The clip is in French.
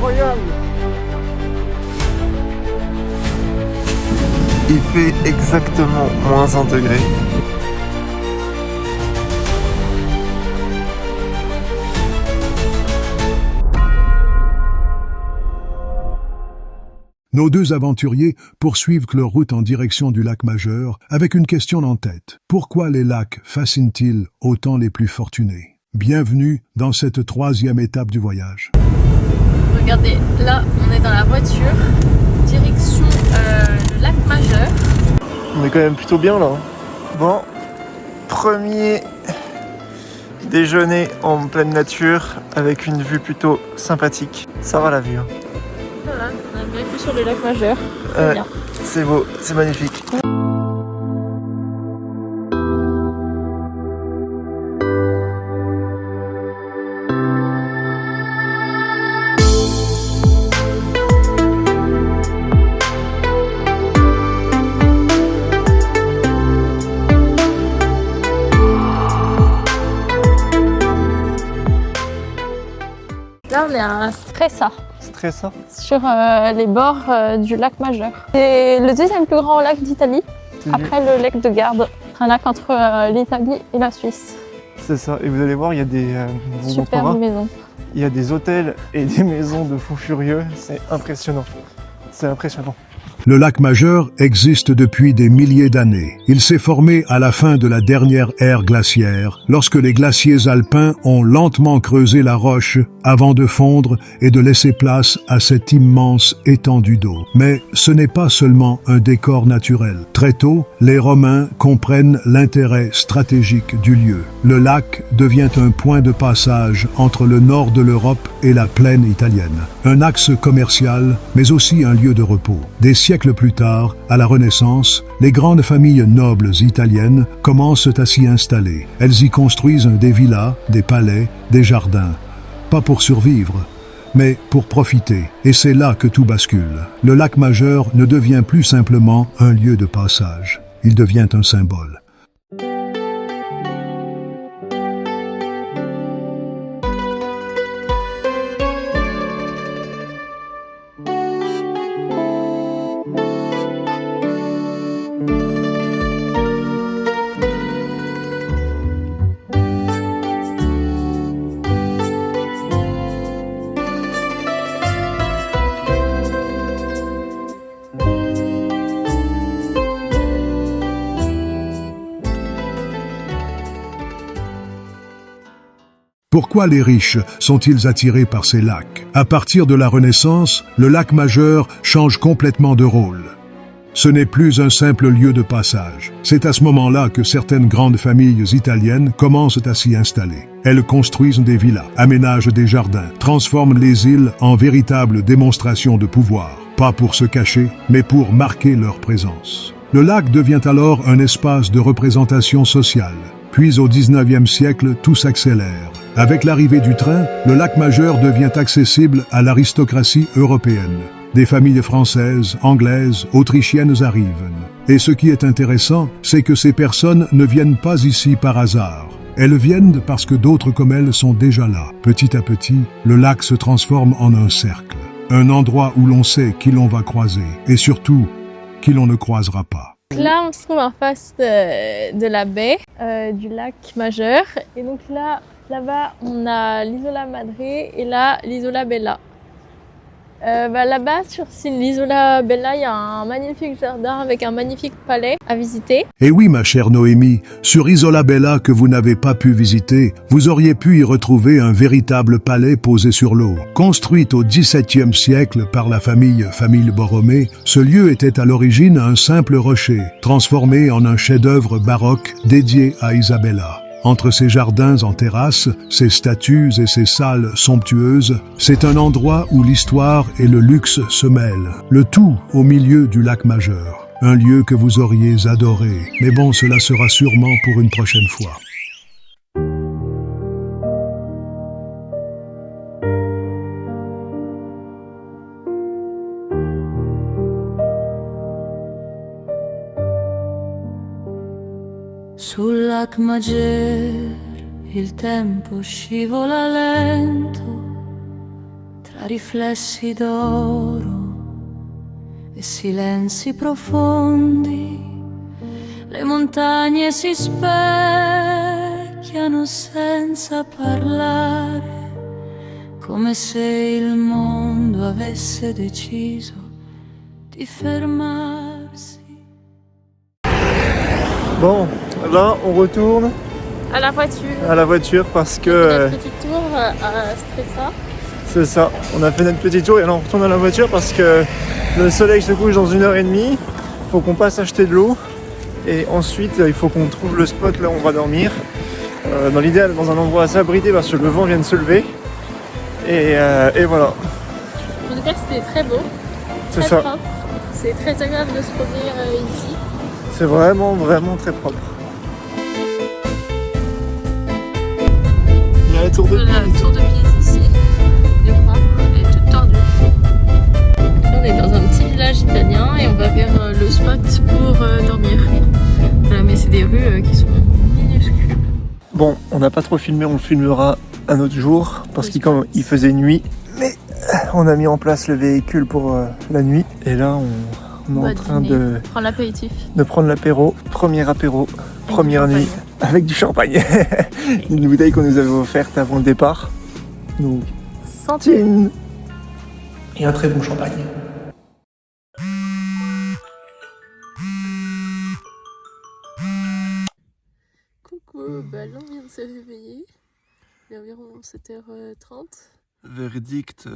incroyable. Il fait exactement -1 degré. Nos deux aventuriers poursuivent leur route en direction du lac Majeur avec une question en tête. Pourquoi les lacs fascinent-ils autant les plus fortunés? Bienvenue dans cette 3e étape du voyage. Regardez, là on est dans la voiture, direction le lac Majeur. On est quand même plutôt bien là. Bon, premier déjeuner en pleine nature avec une vue plutôt sympathique. Ça va la vue. Hein. Voilà, on a bien vu sur le lac Majeur. C'est bien. C'est beau, c'est magnifique. Là on est à Stresa, Stresa. sur les bords du lac Majeur. C'est le 2e plus grand lac d'Italie, après le lac de Garde. Un lac entre l'Italie et la Suisse. C'est ça, et vous allez voir, il y a des Superbe maison. il y a des hôtels et des maisons de fous furieux, c'est impressionnant. C'est impressionnant. Le lac Majeur existe depuis des milliers d'années. Il s'est formé à la fin de la dernière ère glaciaire, lorsque les glaciers alpins ont lentement creusé la roche avant de fondre et de laisser place à cette immense étendue d'eau. Mais ce n'est pas seulement un décor naturel. Très tôt, les Romains comprennent l'intérêt stratégique du lieu. Le lac devient un point de passage entre le nord de l'Europe et la plaine italienne. Un axe commercial, mais aussi un lieu de repos. Des siècles plus tard, à la Renaissance, les grandes familles nobles italiennes commencent à s'y installer. Elles y construisent des villas, des palais, des jardins. Pas pour survivre, mais pour profiter. Et c'est là que tout bascule. Le lac Majeur ne devient plus simplement un lieu de passage. Il devient un symbole. Pourquoi les riches sont-ils attirés par ces lacs? À partir de la Renaissance, le lac Majeur change complètement de rôle. Ce n'est plus un simple lieu de passage. C'est à ce moment-là que certaines grandes familles italiennes commencent à s'y installer. Elles construisent des villas, aménagent des jardins, transforment les îles en véritables démonstrations de pouvoir. Pas pour se cacher, mais pour marquer leur présence. Le lac devient alors un espace de représentation sociale. Puis au 19e siècle, tout s'accélère. Avec l'arrivée du train, le lac Majeur devient accessible à l'aristocratie européenne. Des familles françaises, anglaises, autrichiennes arrivent. Et ce qui est intéressant, c'est que ces personnes ne viennent pas ici par hasard. Elles viennent parce que d'autres comme elles sont déjà là. Petit à petit, le lac se transforme en un cercle. Un endroit où l'on sait qui l'on va croiser. Et surtout, qui l'on ne croisera pas. Là, on se trouve en face de la baie du lac Majeur. Et donc là-bas, on a l'Isola Madre et là, l'Isola Bella. Là-bas, sur l'Isola Bella, il y a un magnifique jardin avec un magnifique palais à visiter. Et oui, ma chère Noémie, sur Isola Bella que vous n'avez pas pu visiter, vous auriez pu y retrouver un véritable palais posé sur l'eau. Construit au XVIIe siècle par la famille Borromée, ce lieu était à l'origine un simple rocher, transformé en un chef-d'œuvre baroque dédié à Isabella. Entre ces jardins en terrasse, ces statues et ces salles somptueuses, c'est un endroit où l'histoire et le luxe se mêlent. Le tout au milieu du lac Majeur. Un lieu que vous auriez adoré. Mais bon, cela sera sûrement pour une prochaine fois. Sul lac Majeur il tempo scivola lento tra a riflessi d'oro e silenzi profondi, le montagne si specchiano senza parlare, come se il mondo avesse deciso di fermarsi. Bon, là on retourne À la voiture. à la voiture parce que Notre petit tour à Stresa. c'est ça, on a fait notre petit tour et là on retourne à la voiture parce que le soleil se couche dans 1h30, il faut qu'on passe acheter de l'eau et ensuite il faut qu'on trouve le spot là où on va dormir. Dans l'idéal dans un endroit assez abrité parce que le vent vient de se lever et voilà, En tout cas, c'était très beau. c'est Très ça, propre. C'est très agréable de se promener ici. c'est vraiment très propre. Il y a la tour de Voilà, Pise. tour de Pise ici, je crois. Elle est toute tordue. On est dans un petit village italien et on va vers le spot pour dormir. Voilà, mais c'est des rues qui sont minuscules. Bon, on n'a pas trop filmé, on le filmera un autre jour parce Oui, qu'il faisait nuit. Mais on a mis en place le véhicule pour la nuit. Et là, on est en train de Prends l'apéritif. prendre l'apéro. Premier apéro, première du nuit, champagne. avec du champagne. Une bouteille qu'on nous avait offerte avant le départ. Donc, Santé. tine. Et un très bon champagne. Coucou, bah là on vient de se réveiller. Il est environ 7h30. Verdict.